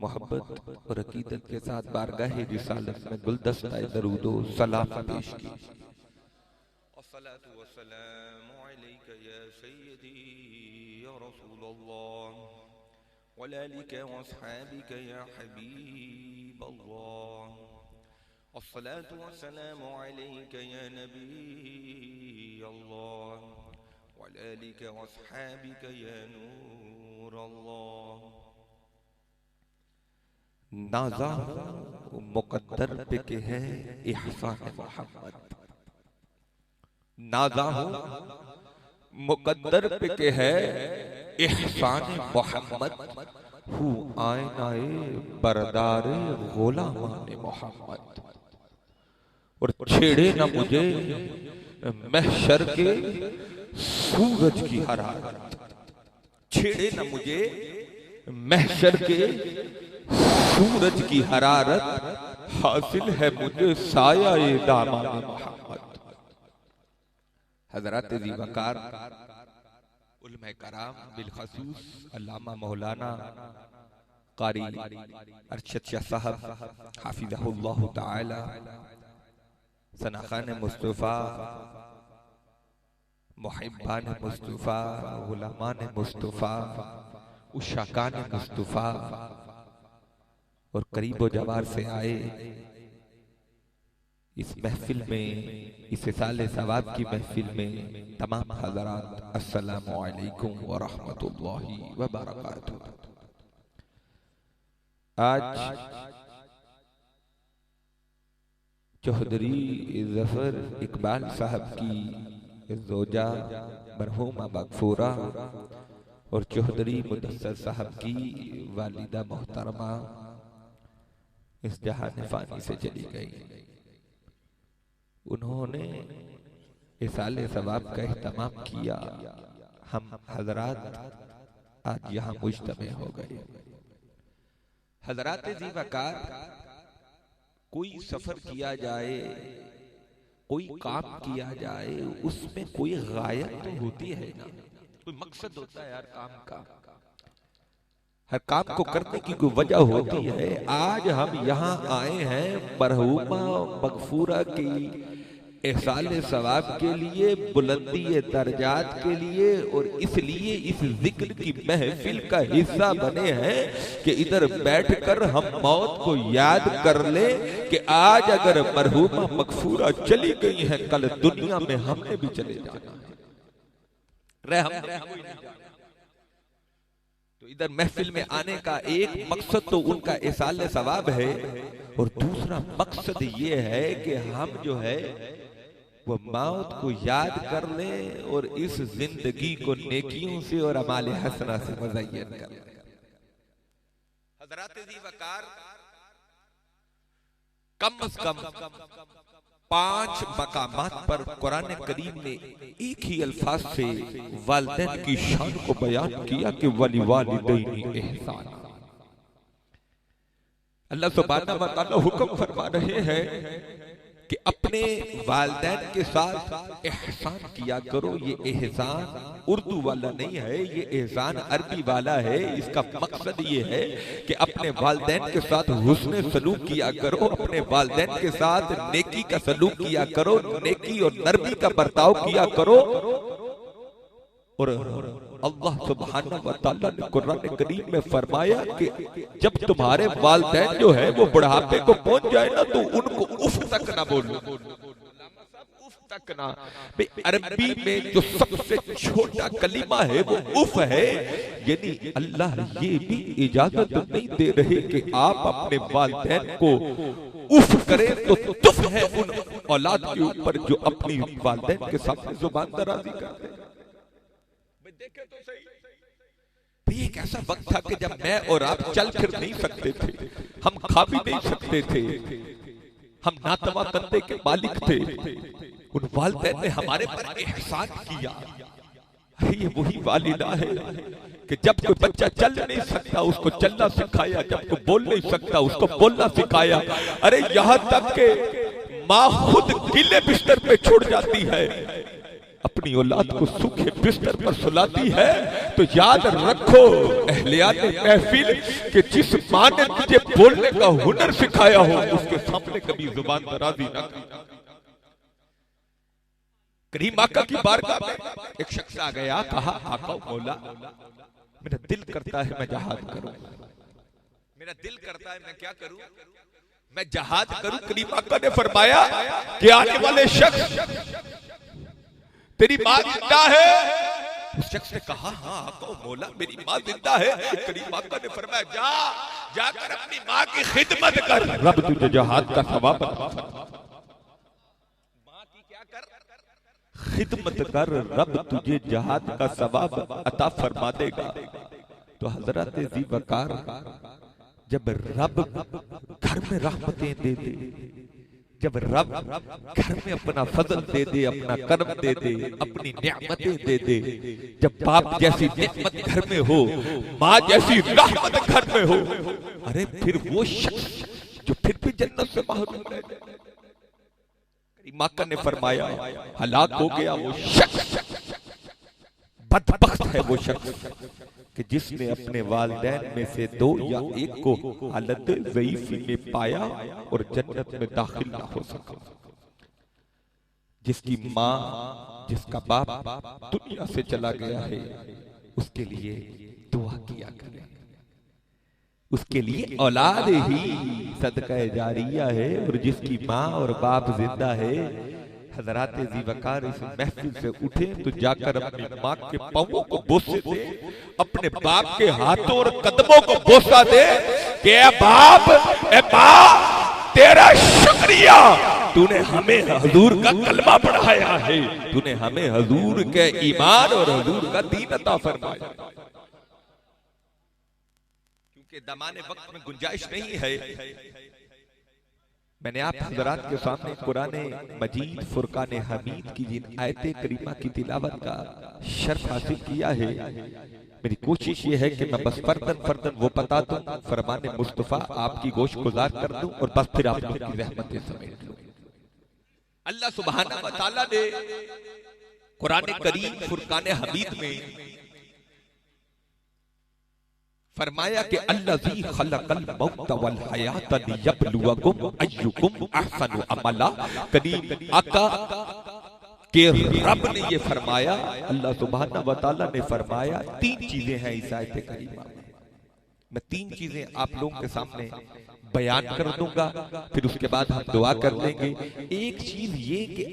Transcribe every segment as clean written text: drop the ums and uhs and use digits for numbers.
मोहब्बत और अकीदत के साथ बारगाह रिसालत में गुलदस्ता दरूदो सलाम पेश की। अस्सलातु वस्सलामु अलैका या सय्यदी या रसूलल्लाह व आलिका व अस्हाबिका या हबीबल्लाह। अस्सलातु वस्सलामु अलैका या नबीयल्लाह व आलिका व अस्हाबिका या नूरल्लाह। नाज़ा मुक़द्दर पे के है इहसान मोहम्मद। नाज़ा मुक़द्दर पे के है इहसान मोहम्मद। हूँ आईनाए बरदारे गुलामाने मोहम्मद। और छेड़े न मुझे महशर के सूरज की हरारत, छेड़े न मुझे महशर के सूरज की हरारत, हासिल है मुझे साया ये दामाने मोहम्मद। हज़रात ज़ी वक़ार उलमा कराम बिलखसूस अल्लामा मौलाना कारी अरशद शाह साहब हाफिज़हुल्लाह ताला सनाखान मुस्तफ़ा, मुहिब्बान मुस्तफ़ा, गुलामान मुस्तफ़ा, उशाकान मुस्तफ़ा और करीबो जवार से आए इस महफिल में, इस साले सवाब की महफिल में तमाम हज़रात अस्सलामु अलैकुम व रहमतुल्लाहि व बरकातुहू। आज चौधरी ज़फ़र इकबाल साहब की ज़ौजा मरहूमा मग़फ़ूरा और चौधरी मुदस्सर साहब की वालिदा मोहतरमा इस जहान फ़ानी से चली गई। उन्होंने इसाले सवाब का एहतमाम किया। हम हजरात आज यहाँ मुज्तमे हो गए। हजरात जी वकार, कोई सफर किया जाए, कोई काम किया जाए, उसमें कोई गायत तो होती है ना, कोई मकसद होता है हर काम का। हर काम को करने की कोई वजह होती है। आज हम यहाँ आए हैं मरहूमा मग़फ़ूरा की एहसाले सवाब के लिए, बुलंदी दर्जात के लिए, और इसलिए इस जिक्र की महफिल का हिस्सा बने हैं कि इधर बैठकर हम मौत को याद कर ले कि आज अगर मरहूमा मग़फ़ूरा चली गई हैं, कल दुनिया में हमने भी चले जाना है। तो इधर महफिल में आने का एक मकसद तो उनका एहसाले सवाब है, और दूसरा मकसद ये है कि हम जो है वो मौत को याद कर ले और इस जिंदगी को नेकियों से और अमाले हसना से मज़य्यन कर ले। हज़रात जी वकार, कम से कम 5 मकामात पर कुरान करीम ने एक ही अल्फाज से वालिदैन की शान को बयान किया कि वली वालिदैनी एहसान। अल्लाह सुब्हानहू व तआला हुक्म फरमा रहे हैं कि अपने वालिदैन के साथ एहसान किया करो। ये एहसान उर्दू वाला नहीं है, ये एहसान अरबी वाला है। इसका मकसद ये है कि अपने वालिदैन के साथ हुस्न सलूक किया करो, अपने वालिदैन के साथ नेकी का सलूक किया करो, नेकी और नरमी का बर्ताव किया करो। और अल्लाह सुब्हानहू व तआला ने कुरान करीम में फरमाया कि जब तुम्हारे वालिदैन जो है वो बुढ़ापे को पहुंच जाए ना, तो उनको उफ तक ना बोलो, उफ तक ना। अरबी में जो सबसे छोटा कलीमा है वो उफ है। यानी अल्लाह ये भी इजाजत नहीं दे रहे कि आप अपने वालिदैन को उफ करें, तो तुफ है उन औलाद के ऊपर जो अपनी वालिदैन के सामने जुबान दराजी करते हैं। देखे तो सही, एक ऐसा वक्त था कि जब मैं और आप चल फिर नहीं सकते थे, हम खा भी नहीं सकते थे, हम नातवा कंधे के मालिक थे। उन वालिदैन ने हमारे पर एहसान किया। ये वही वालिदा है कि जब कोई बच्चा चल नहीं सकता उसको चलना सिखाया, जब कोई बोल नहीं सकता उसको बोलना सिखाया। अरे यहाँ तक के माँ खुद गीले बिस्तर पे छोड़ जाती है, अपनी औलाद को सूखे बिस्तर पर सुलाती है। तो याद रखो अहलियाने महफिल कि जिस माँ ने तुझे बोलने का हुनर सिखाया हो, उसके सामने कभी जुबान दराजी ना करना। करीम आका की बारगाह में एक शख्स आ गया, कहा आका मौला, मेरा दिल करता है मैं जहाद करूं, मेरा दिल करता है मैं क्या करूं, मैं जहाद करूं। करीम आका ने फरमाया कि आने वाले शख्स तेरी माँ जिंदा है? उस शख्स ने कहा हाँ आका मौला मेरी माँ जिंदा है। करीम आका ने फरमाया जाकर अपनी माँ की खिदमत कर, रब तुझे जहाद का सवाब माँ की क्या कर, खिदमत कर, रब तुझे जहाद का सवाब अता फरमा देगा। तो हजरत जी वकार, जब रब घर में रहमतें दे दे, जब रब घर में अपना फजल दे दे, अपना करम दे दे, अपनी नेमतें दे दे, जब बाप जैसी नेमत घर में हो, माँ जैसी रहमत घर में हो, अरे फिर वो शख्स जो फिर भी जन्नत से महरूम है। माका ने फरमाया हलाक हो गया वो शख्स, बदबख्त है वो शख्स कि जिसने अपने वालिदैन में से 2 या 1 को हालत ज़ईफ़ी में पाया और जन्नत में दाखिल ना हो सका। जिसकी माँ जिसका बाप दुनिया से चला गया है, उसके लिए दुआ किया करें। उसके लिए औलाद ही सदका जारिया है। और जिसकी माँ और बाप जिंदा है, हजरात जी वकार इस महफिल से उठे तो जाकर अपनी माँ के पांवों को बोसे दे, अपने बाप के हाथों और कदमों को बोसा दे कि ए बाप, ए माँ, तेरा शुक्रिया, तूने हमें हजूर का कलमा पढ़ाया है, तूने हमें हजूर के ईमान और हजूर का दीन अता फरमाया। क्योंकि दमाने वक्त में गुंजाइश नहीं है। मैंने आप हजरात के सामने कुरान मजीद फुरकान हमीद की जिन आयते करीमा की तिलावत का शर्फ हासिल किया है, मेरी कोशिश ये है कि मैं बस फर्दन फर्दन वो बता दूं, फरमान मुस्तफा आपकी गोश गुजार कर दूं और बस फिर आप लोग की रहमत समेट लूं। अल्लाह सुब्हानहू व तआला ने कुरान करीम फुरकान हमीद में फरमाया कि अल्लज़ी खलक़ल मौत वल हयात लियब्लुवकुम अय्युकुम अहसनु अमला। करीम आका के रब ने ये फरमाया, अल्लाह सुब्हानहू व तआला ने फरमाया, तीन चीजें हैं इस आयत करीमा में। मैं तीन चीजें आप लोगों के सामने बयान कर दूंगा, फिर उसके बाद हम दुआ कर लेंगे। एक चीज ये कि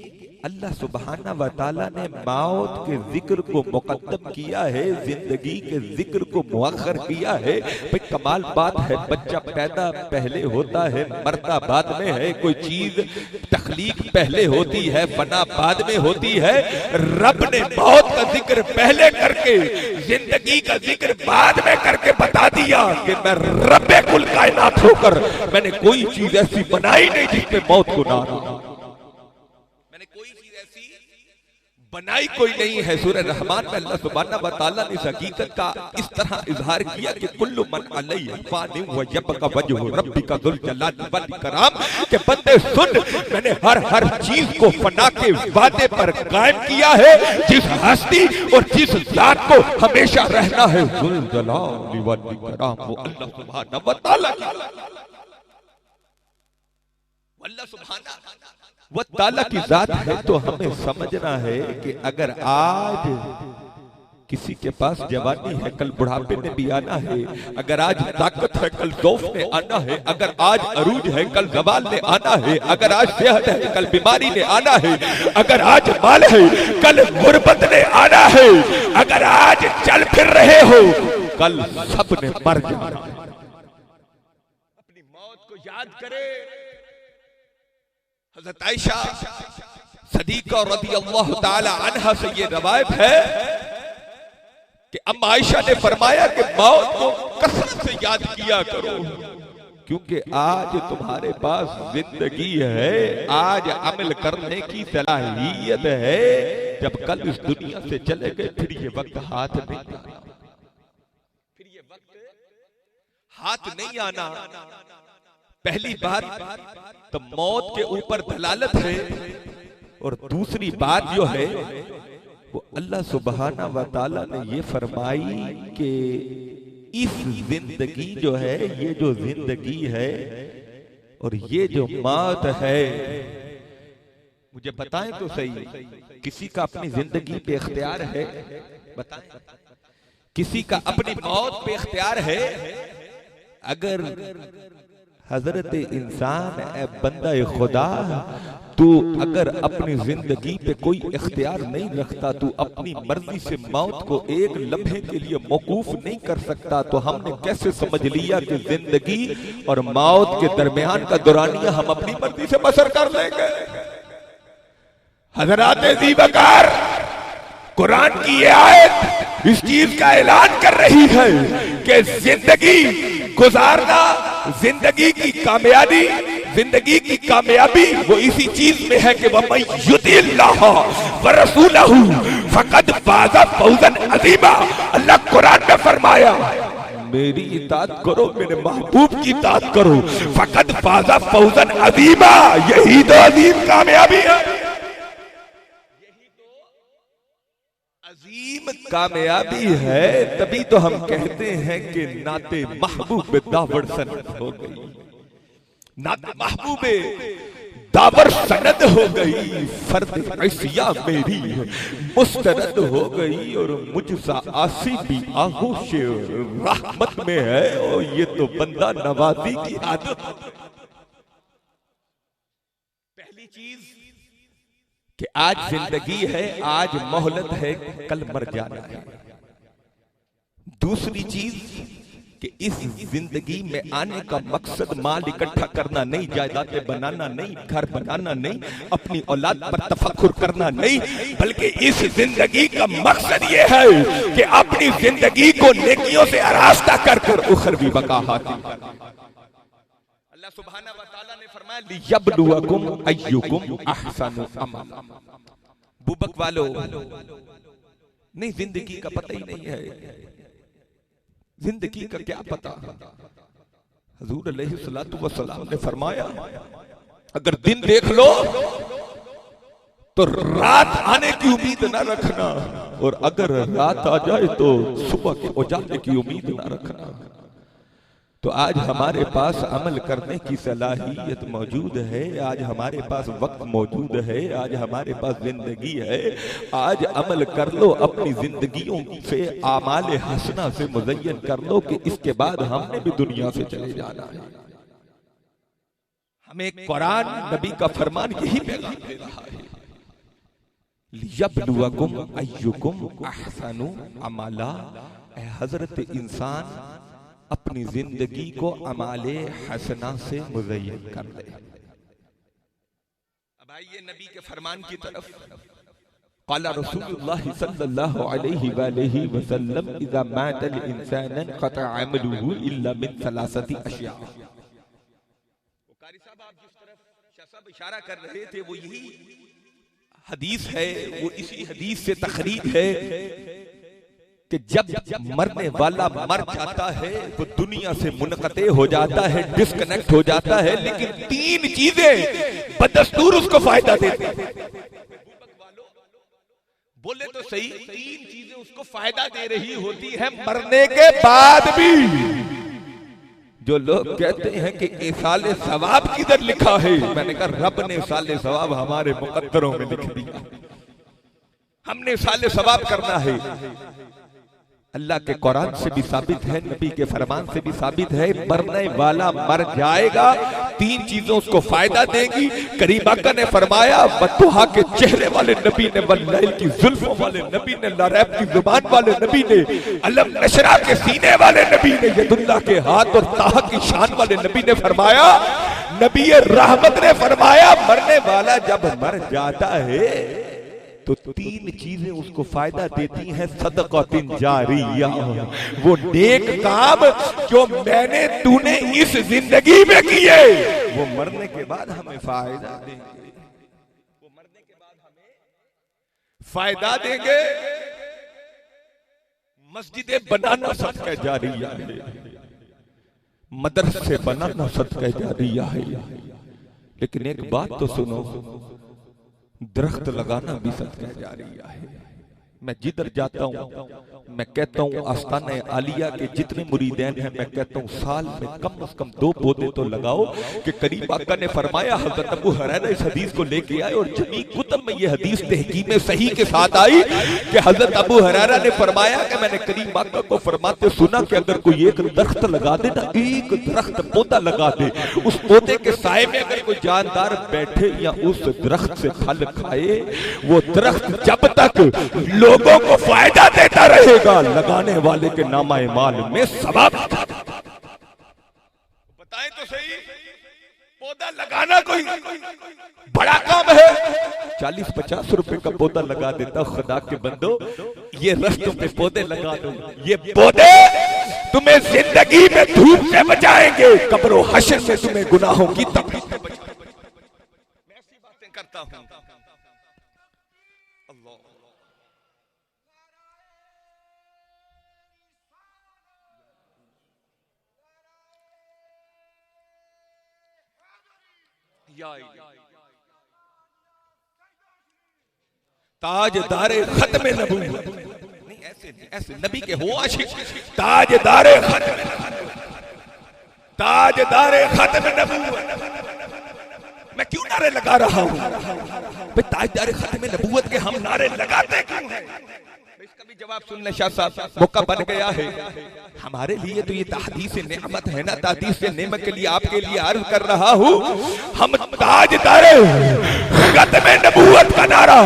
अल्लाह सुब्हानहू व तआला ने मौत के जिक्र को मुकद्दम किया है, जिंदगी के जिक्र को मुअख्खर किया है। भाई कमाल बात है, बच्चा पैदा पहले होता है, मरता बाद में है। कोई चीज तख्लीक पहले होती है, फना बाद में होती है। रब ने मौत का जिक्र पहले करके जिंदगी का जिक्र बाद में करके बता दिया कि मैं रब्बे कुल कायनात होकर मैंने कोई चीज ऐसी बनाई नहीं जिसमें मौत को ना रहा। मैंने कोई चीज ऐसी बनाई कोई नहीं है। सूरह रहमान में अल्लाह सुब्हानहू व तआला ने इस हकीकत का इस तरह इजहार किया कि कुल्लु मन अलैहा फान व यबका वजहु रब्बिका जुल जलाली वल इकराम, के बंदे सुन, मैंने हर चीज को फना के वादे पर कायम किया है। जिस हस्ती और जिस जात को हमेशा रहना है, जुल जलाली वल इकराम, वो अल्लाह सुब्हानहू व तआला की, अल्लाह सुब्हानहू वो ताला की जात है। तो हमें समझना है कि अगर आज किसी के पास जवानी है, कल बुढ़ापे में भी आना है। अगर आज ताकत है, कल ज़ौफ ने आना है। अगर आज अरूज है, कल ज़वाल ने आना है। अगर आज सेहत है, कल बीमारी ने आना है। अगर आज माल है, कल गुर्बत ने आना है। अगर आज चल फिर रहे हो, कल सब ने मर जाना। अपनी मौत को याद करे। हज़रत आयशा सदीका रज़ियल्लाहु ताला अन्हा से ये रवायत है कि अम्मा आयशा ने फरमाया कि मौत को कसरत से याद किया करो, क्योंकि आज तुम्हारे पास जिंदगी है, आज अमल करने की सलाहियत है। जब कल इस दुनिया से चले गए, फिर ये वक्त हाथ नहीं आना, फिर ये वक्त हाथ नहीं आना। पहली बात तो मौत के ऊपर दलालत है, और दूसरी बात जो है वो अल्लाह सुब्हानहू व तआला ने ये फरमाई कि इस जिंदगी जो है, ये जो जिंदगी है और ये जो मौत है, मुझे बताएं तो सही, किसी का अपनी जिंदगी पे इख्तियार है? बताएं, किसी का अपनी मौत पे इख्तियार है? अगर हजरत इंसान ए बंदा खुदा, तू अगर अपनी जिंदगी पे कोई इख्तियार नहीं रखता, तू अपनी मर्जी से मौत को एक लम्हे के लिए मौकूफ नहीं कर सकता, तो हमने कैसे समझ लिया कि जिंदगी और मौत के दरमियान का दौरानिया हम अपनी मर्जी से बसर कर लेंगे? हजरात जी वकार, कुरान की ये आयत इस चीज का ऐलान कर रही है कि जिंदगी गुजारना, जिंदगी की कामयाबी, जिंदगी की कामयाबी वो इसी चीज में है कि वमन युतिल्लाह व रसूलहू फक़द फाज़ फौज़न अज़ीमा। अल्लाह कुरान में फरमाया, मेरी इताअत करो, मेरे महबूब की इताअत करो, फक़द फाज़ फौज़न अज़ीमा, यही तो अजीम कामयाबी है, अजीम कामयाबी है। तभी तो हम कहते हैं कि नाते महबूब दावड़ सनत हो गई, नाते महबूब दावर सनद हो गई, फर्द ऐसिया मेरी मुस्तरद हो गई, और मुझसा आसी भी आगोश रहमत में है, और ये तो बंदा नवाजी की आदत। पहली चीज कि आज जिंदगी है, आज मोहलत है, कल मर जाना है। दूसरी चीज कि इस जिंदगी में आने का मकसद माल इकट्ठा करना नहीं, जायदादें बनाना नहीं, घर बनाना नहीं, अपनी औलाद पर तफक्कुर करना नहीं, बल्कि इस जिंदगी का मकसद ये है कि अपनी जिंदगी को नेकियों से आरास्ता कर कर उखरवी बका हासिल करना। अल्लाह सुब्हाना व तआला ने फरमाया लियब्लुवकुम अय्युकुम अहसनु अमला। बुबक वालों, नहीं जिंदगी का पता ही नहीं है, जिंदगी का क्या पता। हुजूर अलैहिस्सलातु वस्सलाम ने फरमाया अगर दिन देख लो तो रात आने की उम्मीद ना रखना, और अगर रात आ जाए तो सुबह के उजाले की उम्मीद ना रखना। तो आज हमारे पास अमल करने की सलाहियत मौजूद है, आज हमारे पास वक्त मौजूद है, आज हमारे पास जिंदगी है। आज अमल कर लो, अपनी जिंदगियों से आमाल हसना से मुज़य्यन कर लो कि इसके बाद हमने भी दुनिया से चले जाना है। हमें कुरान नबी का फरमान यही पैगाम दे रहा है, लियब्लुवकुम अय्युकुम अहसनु अमला। हजरत इंसान अपनी जिंदगी को अमाले हसना से मुज़य्यन कर ले। अब आइए नबी के फरमान की तरफ। क़ाला रसूलुल्लाह सल्लल्लाहु अलैहि वसल्लम इज़ा मातल इंसान क़तअ अमलुहु इल्ला मिन सलासति अशिया। कारी साहब, आप जिस तरफ शाह साहब इशारा कर रहे थे वो यही हदीस है, वो इसी हदीस से तखरीज है कि जब मरने वाला मर जाता है वो दुनिया से मुनक़ते हो जाता है, डिस्कनेक्ट हो जाता है, लेकिन तीन चीजें बदस्तूर उसको फायदा देती हैं। बोले तो सही, तीन चीजें उसको फायदा दे रही होती है मरने के बाद भी। जो लोग कहते हैं कि इसाले सवाब किधर लिखा है, मैंने कहा रब ने इसाले सवाब हमारे मुकद्दरों में लिख दिया, हमने इसाले सवाब करना है। अल्लाह के कुरान से भी साबित है, नबी के फरमान से भी साबित है, मरने वाला मर जाएगा, तीन चीजें उसको फायदा देंगी। करीम आका ने फरमाया बत्तुहा के चेहरे वाले नबी ने, वल्लैल की जुल्फों वाले नबी ने, लरैब की जुबान वाले नबी ने, अलम नशरा के सीने वाले नबी ने, यदुल्लाह के हाथ और ताहा की शान वाले नबी ने फरमाया, नबी रहमत ने फरमाया मरने वाला जब मर जाता है तो तीन चीजें उसको फायदा देती हैं। सदक़ातिन जारिया, वो नेक काम जो मैंने तूने इस जिंदगी में किए वो मरने के बाद हमें फायदा देंगे, वो मरने के बाद हमें फायदा देंगे। मस्जिदें बनाना सदक़ा जारिया है, मदरसे बनाना सदक़ा जारिया है, लेकिन एक बात तो सुनो, दरख्त लगाना भी सदका जारिया है। मैं जिधर जाता हूँ मैं कहता हूँ आस्ताना आलिया के जितने मुरीदैन हैं, मैं कहता हूँ साल में कम से कम 2 पौधे तो लगाओ। कि करीम आका ने फरमाया, हज़रत अबू हुरैरा इस हदीस को लेके आए और जमी कुतुब में ये हदीस तहकीम सही के साथ आई कि हज़रत अबू हुरैरा ने फरमाया कि मैंने करीम आका को फरमाते सुना कि अगर कोई एक दरख्त लगा दे ना, एक दरख्त पौधा लगा दे, उस पौधे के साए में अगर कोई जानदार बैठे या उस दरख्त से फल खाए, वो दरख्त जब तक लोगों को फायदा देता रहेगा, लगाने वाले के नामा माल में सवाब। बताएं तो सही, पौधा लगाना कोई बड़ा काम है? 40-50 रुपए का पौधा लगा देता। खुदा के बंदो, ये रस्तों पे पौधे लगा दो, ये पौधे तुम्हें जिंदगी में धूप से बचाएंगे, कब्र हश्र से तुम्हें गुनाहों की तकलीफ से बचाएंगे। मैं ऐसी बातें करता हूं। ताजदारे खत्म नबूवत, नहीं ऐसे नहीं, ऐसे नबी के हो आशिक। ताजदारे खत्म, ताजदारे खत्म नबूवत, मैं क्यों नारे लगा रहा हूं? भाई ताजदार खत्म नबूवत के हम नारे लगाते क्यों हैं? इसका भी जवाब सुन ले शाह साहब, मौका बन गया है हमारे लिए। तो ये तहदीस नेमत है ना, तहदीस नेमत के लिए आपके लिए अर्ज कर रहा हूं। हम ताजदार खत्म नबूवत का नारा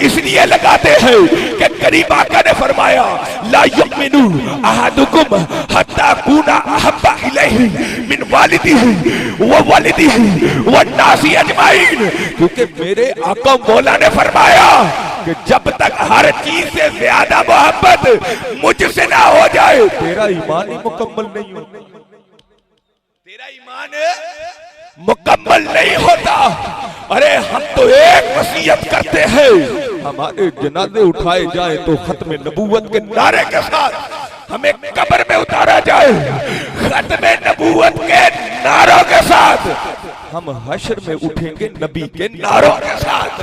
इसलिए लगाते हैं कि करीम आका ने फरमाया ला युमिनु अहदुकुम हत्ता कुना अहब्बा इलैहि मिन वालिदिही व वालिदिही व नासी अजमाइन। क्योंकि मेरे आका मौला ने फरमाया कि जब तक हर चीज से ज्यादा मोहब्बत मुझसे ना हो जाए तेरा ईमान ही मुकम्मल नहीं होता, तेरा ईमान मुकम्मल नहीं होता। अरे हम तो एक वसीयत करते हैं, हमारे जनाजे उठाए जाए तो खत्म नबूवत के नारे के साथ हमें कब्र में उतारा जाए, खत्म नबूवत के नारों के साथ हम हश्र में उठेंगे नबी के नारों के साथ।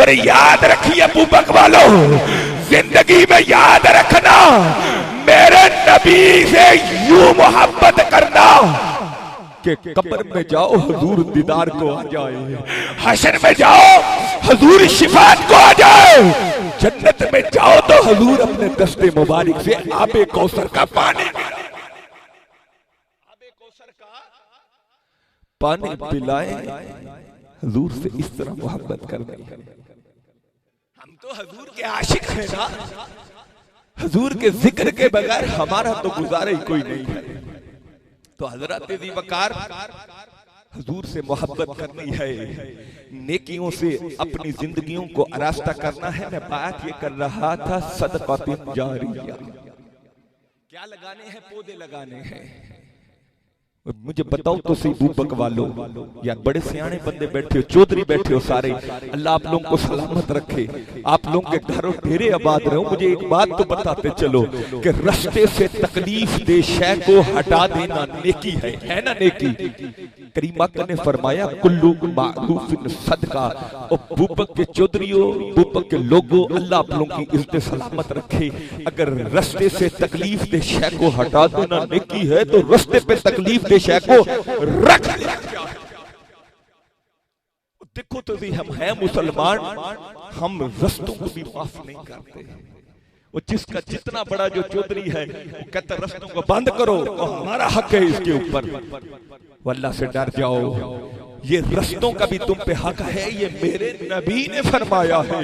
और याद रखिए बुबक वालों, जिंदगी में याद रखना, मेरे नबी से यूं मोहब्बत करना कि कब्र में जाओ हुजूर दीदार को आ जाए, हश्र में जाओ हुजूर शिफात को आ जाए, जन्नत में जाओ तो हुजूर अपने दस्ते मुबारक से आबे कौसर का पानी, आबे कौसर का पानी पिलाए। हुजूर से इस तरह मोहब्बत करनी है। हम तो हुजूर के आशिक हैं ना, हुजूर के जिक्र के बगैर हमारा तो गुजारा ही कोई नहीं है। तो हजरत ज़ी वकार हुजूर से मोहब्बत करनी है, नेकियों से अपनी जिंदगियों को आरास्ता करना है। मैं बात ये कर रहा था सदक़ातुन जारिया, क्या लगाने हैं? पौधे लगाने हैं। मुझे बताओ तो सही बुबक वालों, यार बड़े सियाने बंदे बैठे हो, चौधरी बैठे हो सारे, अल्लाह आप लोगों को सलामत रखे, आप लोगों के घरों ढेरे आबाद रहो। मुझे एक बात तो बताते चलो कि रास्ते से तकलीफ दे शय को हटा देना नेकी है ना नेकी? करीम आका ने फरमाया कुल्लू मारूफिन सदका। और बुबक के चौधरियों, बुबक के लोगों, अल्लाह आप लोगों की इज्जत सलामत रखे। अगर रास्ते से तकलीफ दे शय को हटा देना नेकी है तो रास्ते पे तकलीफ दे शय को रख दिया। देखो तो भी हम हैं मुसलमान, हम रास्तों को भी माफ नहीं करते। वो जिसका जितना बड़ा जो चौधरी है वो कहता रास्तों को बंद करो, वो हमारा हक है इसके ऊपर। अल्लाह से डर जाओ, ये रस्तों का भी तुम पे हक है, ये मेरे नबी ने फरमाया है।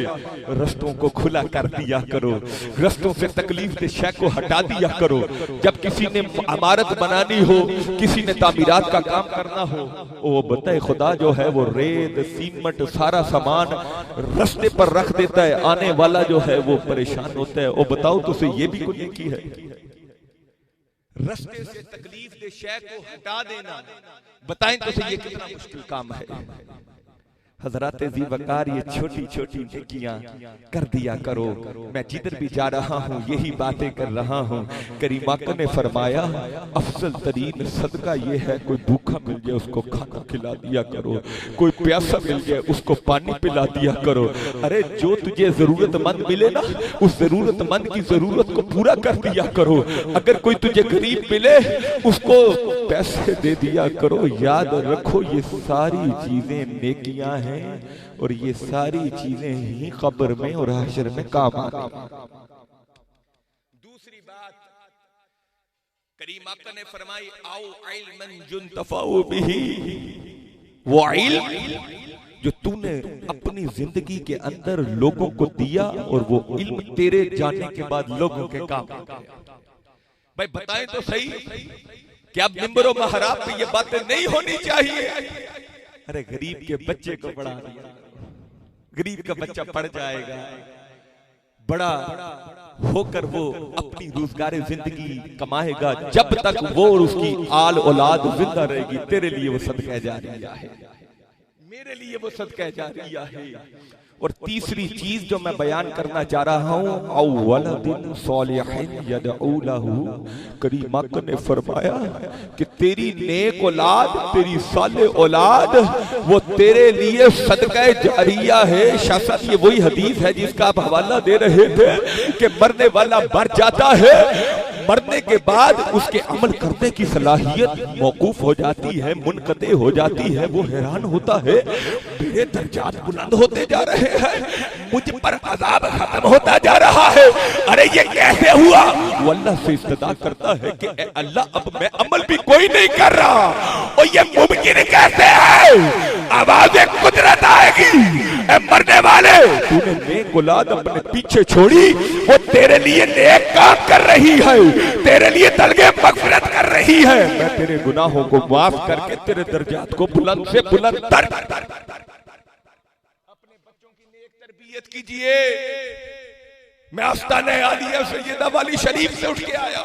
रस्तों को खुला कर दिया करो, रस्तों से तकलीफ दे शय को हटा दिया करो। जब किसी ने इमारत बनानी हो, किसी ने तामीरात का काम करना हो, वो बताए खुदा जो है वो रेत सीमेंट सारा सामान रस्ते पर रख देता है, आने वाला जो है वो परेशान होता है। वो बताओ तो से ये भी कोई नेकी है? रास्ते से तकलीफ दे शय को हटा देना, बताएं तो से ये कितना मुश्किल काम है। हजरत ज़ी वकार ये छोटी छोटी नेकियां कर दिया करो। मैं जिधर भी जा रहा हूँ यही बातें कर रहा हूँ। करीम आका ने फरमाया अफजल तरीन सदका ये है, कोई भूखा मिल जाए उसको खाना खिला दिया करो, कोई प्यासा मिल जाए उसको पानी पिला दिया करो। अरे जो तुझे जरूरतमंद मिले ना, उस जरूरतमंद की जरूरत को पूरा कर दिया करो। अगर कोई तुझे गरीब मिले उसको पैसे दे दिया करो। याद रखो ये सारी चीजें नेकियां हैं और ये सारी चीजें ही कब्र में और हश्र में काम आती। दूसरी बात करीम आका ने फरमाई आओ इल्मन जुनतफाउ बिही, वो इल्म जो तूने अपनी जिंदगी के अंदर लोगों को दिया और वो इल्म तेरे जाने के बाद लोगों के काम। भाई बताएं तो सही, क्या अब मिंबरों महराब पे ये बातें नहीं होनी चाहिए? अरे गरीब के बच्चे को पढ़ा दिया, गरीब का बच्चा पढ़ जाएगा, बड़ा होकर वो अपनी रोजगार जिंदगी कमाएगा। जब तक वो और उसकी आल औलाद जिंदा रहेगी तेरे लिए वो सदका जारिया है, मेरे लिए वो सदका जारिया है। और तीसरी चीज जो मैं बयान करना चाह रहा हूँ, अव्वलदिन सालिहिन यदऊ लहू। करीम आका ने फरमाया कि तेरी नेक औलाद, तेरी सालेह औलाद वो तेरे लिए सदका जारिया है। शायद ये वही हदीस है जिसका आप हवाला दे रहे थे कि मरने वाला मर जाता है, मरने के बाद उसके अमल करने की सलाहियत मौकूफ हो जाती है, मुनक़ते हो जाती है। वो हैरान होता है, मेरे दर्जात बुलंद होते जा रहे हैं, मुझ पर अज़ाब खत्म होता जा रहा है, अरे ये कैसे हुआ? वो अल्लाह से इस्तदा करता है कि ए अल्लाह, अब मैं अमल भी कोई नहीं कर रहा और ये मुमकिन कैसे है? आवाज़ कुदरत आएगी, ए मरने वाले, तूने नेक औलाद अपने पीछे छोड़ी, वो तेरे लिए नेक काम कर रही है, तेरे लिए तलगे मग़फ़िरत कर रही है। मैं तेरे गुनाहों को माफ करके तेरे दर्जात को बुलंद से बुलंद कर। अपने बच्चों की नेक तरबियत कीजिए। मैं आस्ताने आलिया सैयदा वाली शरीफ से उठ के आया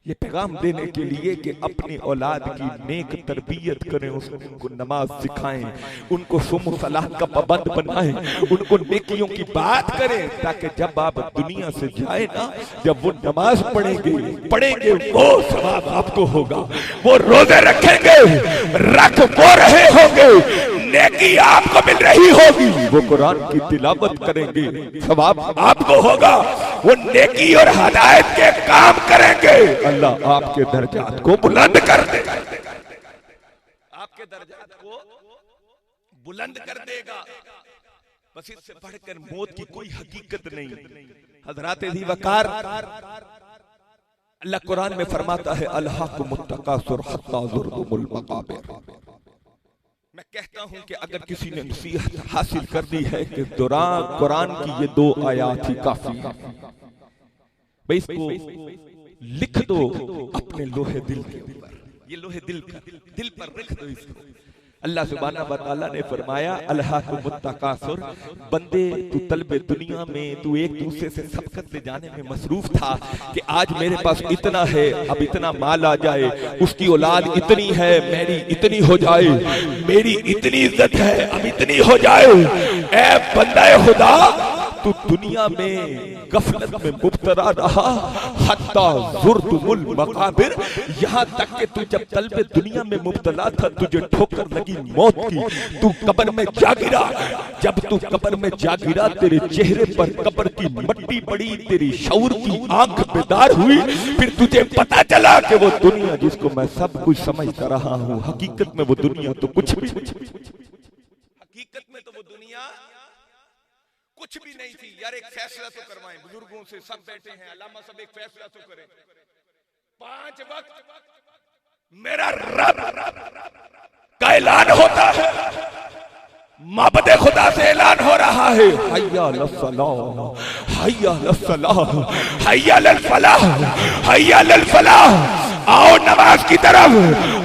ये पैगाम देने के लिए कि अपनी औलाद की नेक तरबियत करें, उनको नमाज सिखाएं, उनको सुम सलाह का पाबंद बनाएं, उनको नेकियों की बात करें, ताकि जब आप दुनिया से जाए ना, जब वो नमाज पढ़ेंगे वो सवाब आपको होगा, वो रोजे रखेंगे, रख वो रहे होंगे, नेकी आपको मिल रही होगी, वो कुरान की तिलावत करेंगे, सवाब आपको होगा, वो नेकी और हदायत के काम करेंगे। अल्लाह आपके दर्जात को बुलंद कर दे, आपके दर्जात को बुलंद कर देगा। बस इससे बढ़कर मौत की कोई हकीकत नहीं। हज़रात ज़ी वक़ार, अल्लाह कुरान में फरमाता है, अल्हाकुमुत तकासुर हत्ता ज़ुरतुमुल मक़ाबिर। मैं कहता हूं कि अगर किसी ने नसीहत हासिल कर दी है कि दौरान कुरान की ये 2 आयात ही काफी है, भाई इसको लिख दो अपने लोहे दिल के ऊपर, ये लोहे दिल पर लिख दो इसको। अल्लाह सुब्हानहू व तआला ने फरमाया, अल्हाकुमुत तकासुर, बंदे तू तलबे दुनिया में तू एक दूसरे से सबकत ले जाने में मसरूफ था कि आज मेरे पास इतना है, अब इतना माल आ जाए, उसकी औलाद इतनी है, मेरी इतनी हो जाए, मेरी इतनी इज्जत है, अब इतनी हो जाए। ऐ बंदा खुदा, तू दुनिया में गफलत में मुब्तला रहा, हत्ता ज़ुरतुमुल मक़ाबिर, यहाँ तक कि तू जब तलबे दुनिया में मुब्तला था, तुझे ठोकर लगी मौत की, तू कब्र में जा गिरा। जब तू कब्र में जा गिरा, तेरे चेहरे पर कब्र की मट्टी पड़ी, तेरी शऊर की आंख बेदार हुई, फिर तुझे पता चला कि वो दुनिया जिसको मैं सब कुछ समझता रहा हूँ, हकीकत में वो दुनिया तो कुछ भी, हकीकत में तो वो दुनिया कुछ भी नहीं थी। यार एक फैसला तो करवाएं, बुजुर्गों से, सब बैठे हैं, अल्लामा सब एक फैसला तो करें। 5 वक्त मेरा रब का ऐलान होता है, माबदे खुदा से ऐलान हो रहा है, हय्या लस्सलाह, हय्या लस्सलाह, हय्या लल फलाह, हय्या लल फलाह, आओ नमाज की तरफ,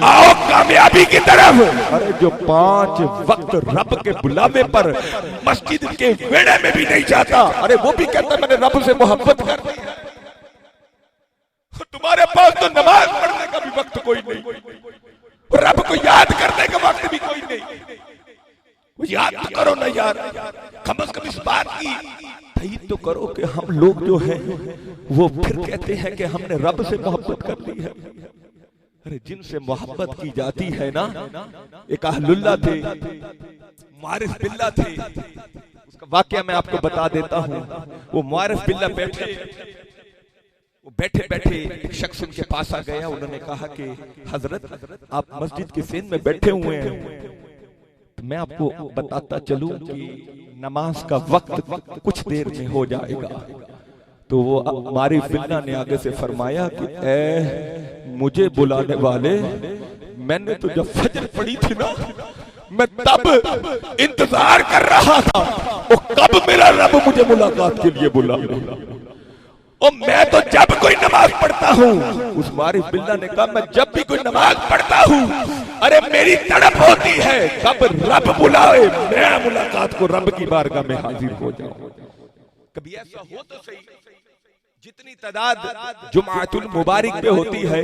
आओ कामयाबी की तरफ। अरे जो 5 वक्त रब के बुलावे पर मस्जिद के वेड़े में भी नहीं जाता, अरे वो भी कहता मैंने रब से मोहब्बत कर दी। तुम्हारे पास तो नमाज पढ़ने का भी वक्त कोई नहीं, रब को याद करने का वक्त भी कोई नहीं। याद तो करो ना यार, कम से कम इस बात की तईद तो करो कि हम लोग जो हैं वो फिर कहते हैं कि हमने रब से मोहब्बत कर ली है। अरे जिनसे मोहब्बत की जाती है ना, एक अहलुल्लाह थे, मारिफ बिल्लाह थे, उसका वाकया मैं आपको बता देता हूँ। वो मारिफ बिल्लाह बैठे बैठे एक शख्स उनके पास आ गया, उन्होंने कहा कि हजरत आप मस्जिद के सेन में बैठे हुए हैं, मैं आपको बताता चलूं कि नमाज का वक्त कुछ देर में हो जाएगा। तो वो मारिफ बिल्लाह ने आगे से फरमाया कि ए मुझे बुलाने वाले, मैंने तो जब फजर पड़ी थी ना, मैं तब इंतजार कर रहा था और कब मेरा रब मुझे मुलाकात के लिए बुलाए। और मैं तो जब कोई नमाज पढ़ता हूँ, उस मारिफ बिल्लाह ने कहा मैं जब भी कोई नमाज पढ़ता हूँ, अरे मेरी तड़प होती है कब रब बुलाए, मैं मुलाकात को रब की बारगाह में हाजिर हो जाऊं। कभी ऐसा हो तो सही, जितनी तादाद जुमातुल मुबारक पे होती है,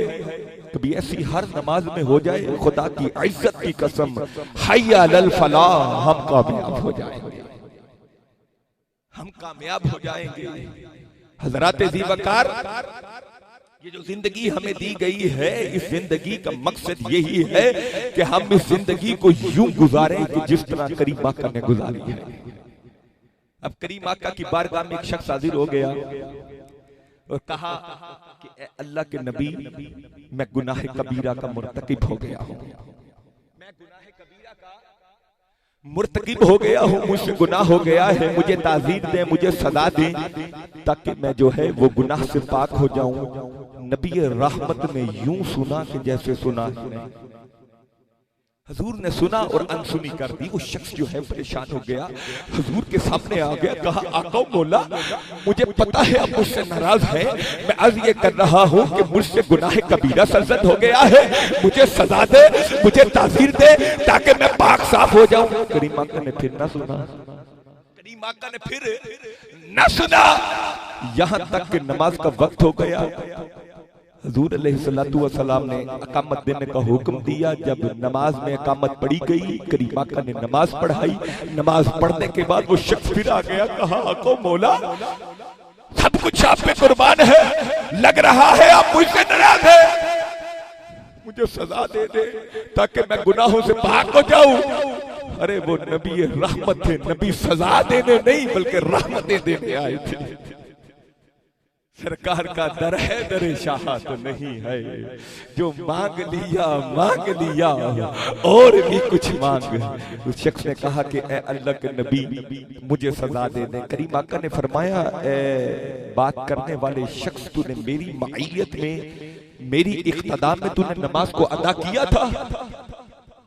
कभी ऐसी हर नमाज में हो जाए, खुदा की इज्जत की कसम, हय्या लल फलाह, हम कामयाब हो जाएंगे, हम कामयाब हो जाएंगे। हज़रात ज़ी वक़ार, ये जो जिंदगी हमें दी गई है, इस जिंदगी का मकसद यही है कि हम इस जिंदगी को यूं गुजारें कि जिस तरह करीम आका ने गुजारी है। अब करीम आका की बारगाह में एक शख्स हाजिर हो गया, और कहा कि ए अल्लाह के नबी, मैं गुनाह कबीरा का मुर्तकिब हो गया हूं, मैं गुनाह कबीरा का मुर्तकिब हो गया हूं, मुझसे गुनाह हो गया है, मुझे ताज़ीर दें, मुझे सजा दें, ताकि मैं जो है वो गुनाह से पाक हो जाऊं। नबी रहमत ने यूं सुना कि जैसे सुना ही नहीं। हजूर ने सुना और अनसुनी कर दी। वो शख्स जो है परेशान हो गया, हजूर के सामने आ गया, कहा आका मौला, मुझे पता है आप मुझसे नाराज हैं, मैं अर्ज ये कर रहा हूँ कि मुझसे गुनाह कबीरा सरजद हो गया है, मुझे सजा दे, मुझे ताज़ीर दे, ताकि मैं पाक साफ हो जाऊं। करीम आका ने फिर ना सुना, करीम आका ने फिर ना सुना, यहां तक कि नमाज का वक्त हो गया। हजूर अलैहिस्सलातु वस्सलाम ने अकामत देने का हुक्म दिया। जब नमाज में अकामत पढ़ी गई, करीम आका ने नमाज पढ़ाई। नमाज पढ़ने के बाद वो शख्स फिर आ गया, कहा आका मौला, सब कुछ आप पे कुर्बान है, लग रहा है आप मुझसे नाराज है, मुझे सजा दे दे ताकि मैं गुनाहों से पाक हो जाऊं। अरे वो नबी रहमत थे, नबी सजा देने नहीं बल्कि रहमतें देने आए थे। सरकार का दर है, दर शाह तो नहीं है, जो मांग लिया और भी कुछ मांग। उस शख्स ने कहा कि ए अल्लाह के नबी, मुझे सजा दे दे। करीम आका ने फरमाया, ए बात करने वाले शख्स, तूने मेरी माइयत में, मेरी इख्तिदा में तूने नमाज को अदा किया था?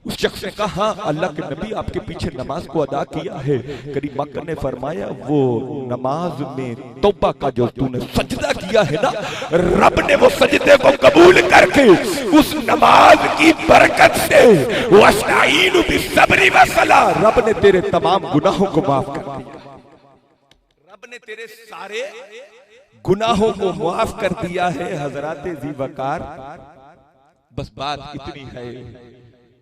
उस शख्स ने कहा हाँ अल्लाह के नबी, आपके पीछे नमाज को अदा किया है। करीम आका ने फरमाया, वो नमाज में तौबा का जो तूने सजदा किया है ना, रब ने वो सजदे को कबूल करके उस नमाज की बरकत से वस्ताईनु बिस्सब्रि वस्सला, रब ने तेरे तमाम गुनाहों को माफ कर दिया। रब ने तेरे सारे गुनाहों को माफ कर दिया है। हजराते जी वकार, बस बात इतनी है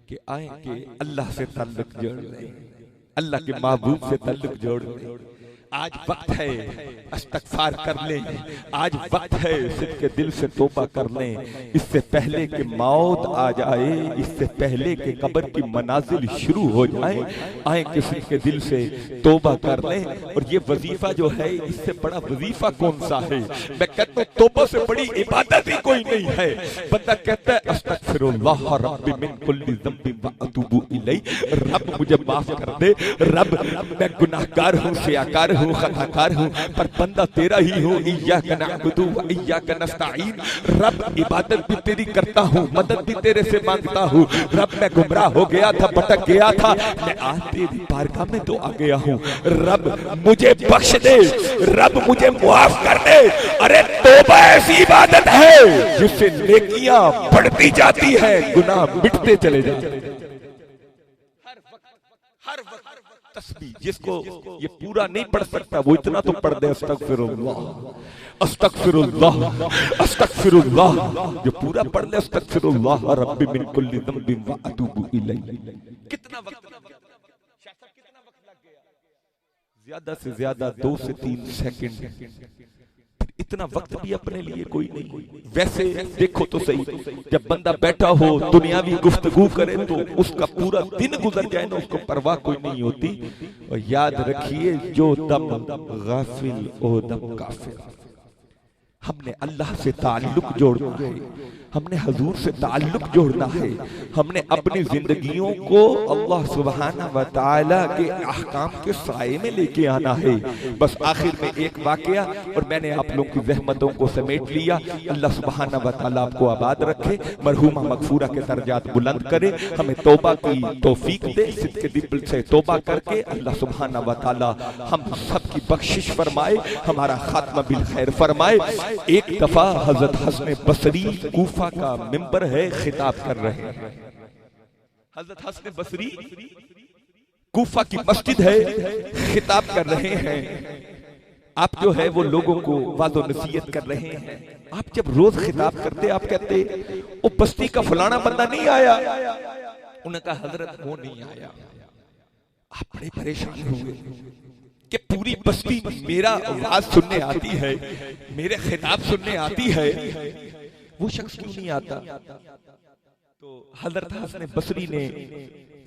कि आए कि अल्लाह से ताल्लुक जोड़ लें, अल्लाह के महबूब से ताल्लुक जोड़ लें। आज वक्त है इस्तग़फ़ार कर लें, आज वक्त है सिद्क़े दिल से तौबा कर लें, इससे पहले कि मौत आ जाए, इससे पहले कि कब्र की मनाजिल शुरू हो जाए, आए कि सिद्क़े दिल से तौबा कर लें। और ये वजीफा जो है, इससे बड़ा वजीफा कौन सा है? मैं कहता हूँ तौबा से बड़ी इबादत ही कोई नहीं है। बंदा कहता है अस्तग़फ़िरुल्लाह रब्बी मिन कुल्ली ज़ंबि व अतूबु इलैह, रब मुझे माफ कर दे, रब मैं गुनाहगार हूँ, सियाकार हूँ, खताकार हूँ, पर बंदा तेरा ही हूँ। इय्याका नअबुदु व इय्याका नस्तईन, रब इबादत भी तेरी करता हूँ, मदद भी तेरे से मांगता हूँ। रब मैं गुमराह हो गया था, भटक गया था, मैं आज तेरी बारगाह में तो आ गया हूँ। रब मुझे बख्श दे, रब मुझे मुआफ कर दे। अरे तौबा ऐसी इबादत है जिससे नेकियां बढ़ती जाती है, गुनाह मिटते चले जाते हैं। हर वक्त तस्बीह, जिसको ये पूरा नहीं पढ़ सकता वो इतना तो पढ़ दे, अस्तगफिरुल्लाह अस्तगफिरुल्लाह अस्तगफिरुल्लाह, जो पूरा पढ़ ले अस्तगफिरुल्लाह रब्बी मिन कुल्ली ज़ंबिन व अतूबु इलैह। कितना वक्त लग गया? ज्यादा से ज्यादा 2 से 3 सेकंड। इतना वक्त भी अपने लिए कोई नहीं। वैसे देखो तो सही, जब बंदा बैठा हो दुनियावी गुफ्तगू करे तो उसका पूरा दिन गुजर जाए ना, उसको परवाह कोई नहीं होती। और याद रखिए, जो दम गाफिल ओ दम काफिल। हमने अल्लाह से ताल्लुक जोड़ना है, हमने हजूर से ताल्लुक जोड़ना है, हमने अपनी जिंदगियों को अल्लाह सुब्हाना व तआला के अहकाम के साये में लेके आना है। बस आखिर में एक वाकया, और मैंने आप लोगों की ज़हमतों को समेट लिया। अल्लाह सुब्हाना व तआला आपको आबाद रखे, मरहूमा मगफूरा के दर्जात बुलंद करे, हमें तौबा की तौफीक दे, सिद्क़े दिल से तौबा करके अल्लाह सुब्हाना व तआला हम सब की बख्शिश फरमाए, हमारा खात्मा बिल खैर फरमाए। एक दफा हजरत हसन बसरी, कूफा का मिंबर है, खिताब कर रहे हैं। हजरत हसन बसरी कूफा की मस्जिद है, खिताब कर रहे हैं। आप जो है वो लोगों को वाज़ो नसीहत कर रहे हैं। आप जब रोज खिताब करते, आप कहते वो बस्ती का फलाना बंदा नहीं आया, उन्होंने कहा हजरत वो नहीं आया। आप बड़े परेशान हुए कि पूरी बस्ती मेरा आवाज सुनने आती है, मेरे खिताब सुनने आती है, वो शख्स क्यों नहीं आता? तो हजरत हसन बसरी ने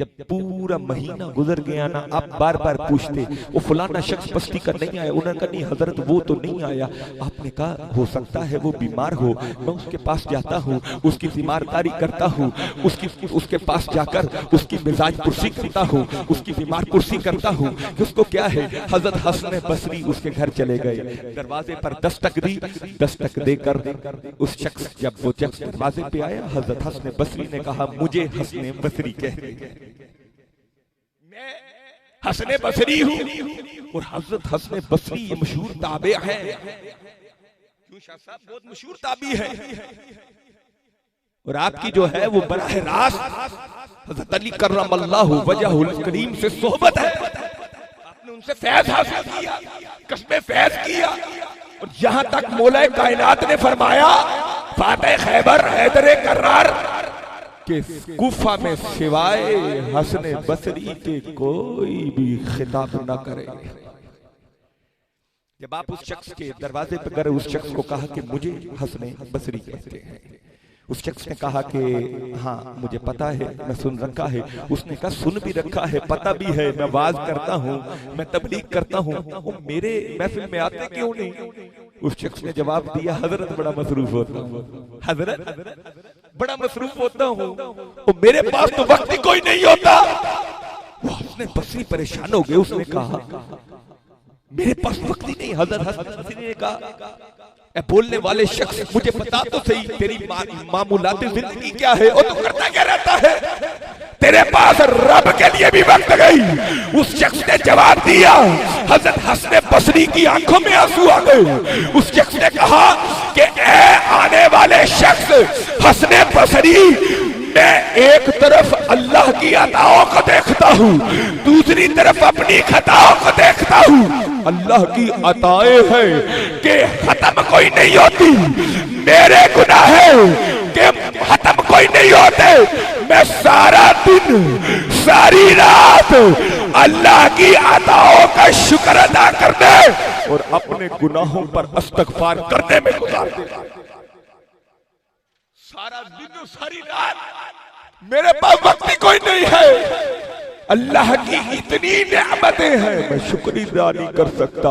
जब पूरा महीना गुजर गया ना, आप बार बार पूछते वो फलाना शख्स बस्ती का नहीं आया, उन्होंने कहा नहीं हजरत वो तो नहीं आया। आपने कहा हो सकता है वो बीमार हो, मैं उसके पास जाता हूँ, उसकी तीमारदारी करता हूँ, उसके पास जाकर उसकी मिजाज पुरसी करता हूँ, उसकी बीमार पुरसी करता हूँ कि उसको क्या है। हजरत हसन बसरी उसके घर चले गए, दरवाजे पर दस्तक दी, दस्तक देकर उस शख्स, जब वो शख्स दरवाजे पे आया, हजरत हसन बसरी ने कहा मुझे हसन बसरी कहते हैं, मैं हसन बसरी हूँ। और हजरत हसन बसरी ये मशहूर ताबे है, क्यों शाह साहब बहुत मशहूर ताबी है। और आपकी जो है वो बराह रास्त हजरत अली करमल्लाहु वजहुल करीम से सोहबत है, आपने उनसे फैज हासिल किया, कसमे फैज किया। और यहां तक मौला कायनात ने फरमाया फातह खैबर हैदर कर्रार के कुफा में सिवाय हसन बसरी के कोई भी खिताब न करे। जब आप उस शख्स के दरवाजे पर गए, उस शख्स को कहा कि मुझे हसन बसरी कहते हैं, उस शख्स ने कहा कि हाँ मुझे पता है, मैं सुन रखा है। उसने कहा सुन भी रखा है, पता भी है, मैं वाज करता हूँ, मैं तबलीग करता हूँ, मेरे महफिल में आते क्यों नहीं। उस शख्स ने जवाब दिया हजरत बड़ा मसरूफ होता हूँ, हजरत बड़ा मसरूफ होता हूँ, और मेरे पास तो वक्त ही कोई नहीं होता। वो हसन बसरी परेशान हो गए, उसने कहा मेरे पास वक्त ही नहीं। हजरत हसन बसरी ने कहा बोलने वाले शख्स मुझे बता तो सही तेरी मामूलाती जिंदगी क्या है, और तू करता क्या रहता है, तेरे पास रब के लिए भी वक्त गई। उस शख्स ने जवाब दिया, हजरत हसन बसरी की आंखों में आंसू आ गए। उस शख्स ने कहा कि ए आने वाले शख्स हसन बसरी, मैं एक तरफ अल्लाह की अताओं को देखता हूँ, दूसरी तरफ अपनी खताओं को देखता हूँ। अल्लाह की अताएं हैं कि खत्म कोई नहीं होती, मेरे गुनाह है कि खत्म कोई नहीं होते। मैं सारा दिन सारी रात अल्लाह की अताओं का शुक्र अदा करने और अपने गुनाहों पर इस्तगफार करने में गुजार देता। सारा दिन और सारी रात मेरे पास वक्त ही कोई नहीं है। अल्लाह की इतनी नेमतें हैं मैं शुक्रिया नहीं कर सकता,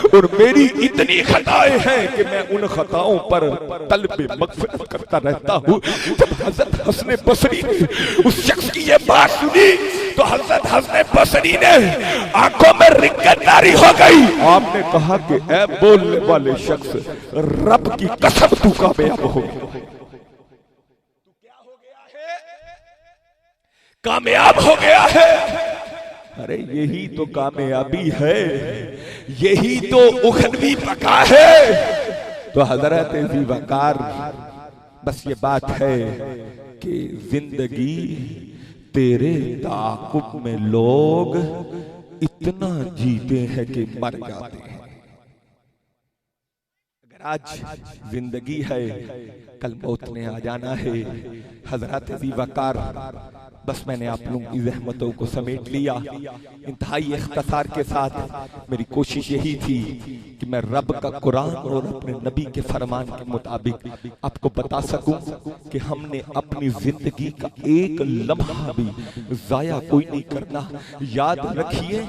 और मेरी इतनी खताएं हैं कि मैं उन खताओं पर तलब मगफिरत करता रहता हूँ। जब हजरत हसन बसरी ने उस शख्स की ये बात सुनी तो हजरत हसन बसरी ने आंखों में रिंगतारी हो गई। आपने कहा कि ऐ बोलने वाले शख्स, रब की कसम तू कामयाब हो गया, कामयाब हो गया है। अरे यही तो कामयाबी है, यही तो उखनवी पका है। तो हजरत जी वकार, बस ये बात है कि जिंदगी तेरे ताकुब में लोग इतना जीते हैं कि मर जाते हैं। अगर आज जिंदगी है, कल मौत ने आ जाना है। हजरत जी वकार, बस मैंने आप लोगों की ज़हमतों को समेट लिया। इंतहाई इख्तिसार के साथ मेरी कोशिश यही थी कि मैं रब का कुरान और अपने नबी के फरमान के मुताबिक आपको बता सकूं कि हमने अपनी जिंदगी का एक लम्हा भी जाया कोई नहीं करना। याद रखिए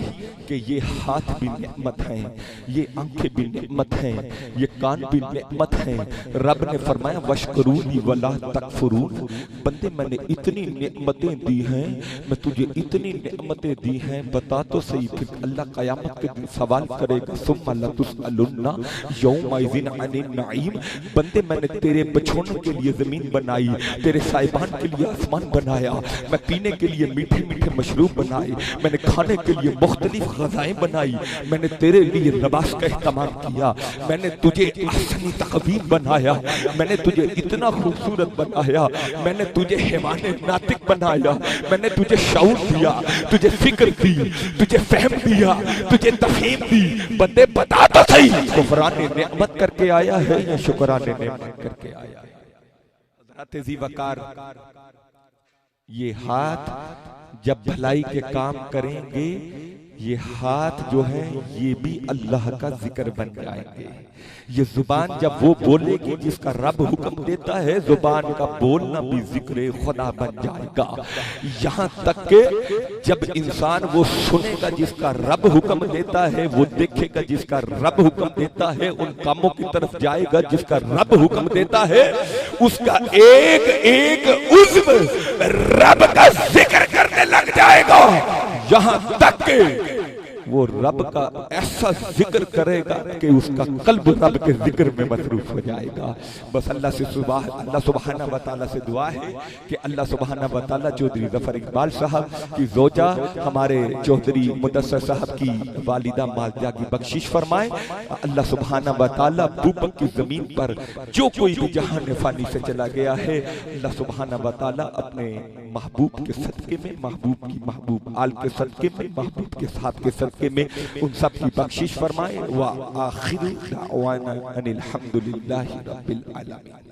कि ये हाथ भी नेमत हैं, ये आंखें भी नेमत हैं, ये कान भी नेमत हैं। रब ने फरमाया वशकुरूनी वला तकफुरून, बंदे मैंने इतनी नेमतें दी हैं, मैं तुझे इतनी नेमतें दी हैं, बता तो सही। फिर अल्लाह कयामत के दिन सवाल करेगा, सुम्मा लतुसअलुन्ना यौमइज़िन अनिन नईम। बंदे मैंने तेरे बछोने के लिए जमीन बनाई, तेरे साहिबान के लिए आसमान बनाया, मैं पीने के लिए मीठे मीठे मशरूब बनाए, मैंने खाने के लिए मुख्तलिफ ग़ज़ाएं बनाई, मैंने तेरे लिए नबास का इस्तेमाल किया, मैंने तुझे अहसनी तक़वीम बनाया, मैंने तुझे इतना खूबसूरत बनाया, मैंने तुझे हैवाने नातिक बनाया, मैंने तुझे शऊर दिया, तुझे फिक्र दी, तुझे फहम दिया, तुझे तफहीम दी। बंदे बता तो सही, कुफराने नेमत करके आया है या शुक्राने नेमत करके आया है। हज़रत जी वकार, ये हाथ जब भलाई के काम करेंगे ये हाथ जो है ये भी अल्लाह का जिक्र बन जाएंगे। ये जुबान जब वो बोलेगी जिसका रब हुक्म देता है, जुबान का बोलना भी जिक्र खुदा बन जाएगा। यहाँ तक के जब इंसान वो सुनेगा जिसका रब हुक्म देता है, वो देखेगा जिसका रब हुक्म देता है, उन कामों की तरफ जाएगा जिसका रब हुक्म देता है, उसका एक एक उज़्व रब का जिक्र करने लग जाएगा। यहाँ तक के वो रब का ऐसा जिक्र करेगा कि उसका कल्ब रब के जिक्र में मसरूफ हो जाएगा। बस अल्लाह सुब्हाना व तआला से दुआ है कि अल्लाह सुब्हाना व तआला चौधरी ज़फ़र इकबाल साहब की ज़ौजा हमारे चौधरी मुदस्सर साहब की वालिदा मालजा की बख्शिश फरमाए। अल्लाह सुब्हाना व तआला बूबक की ज़मीन पर जो कोई भी जहान फ़ानी से चला गया है, अल्लाह सुब्हाना व तआला अपने महबूब के सदके में, महबूब की महबूब आल के सदके में, महबूब के साथ के सदके में उन सब की बख्शिश फरमाए। व आखिर दावाना अनिल हम्दुलिल्लाहि रब्बिल आलमीन।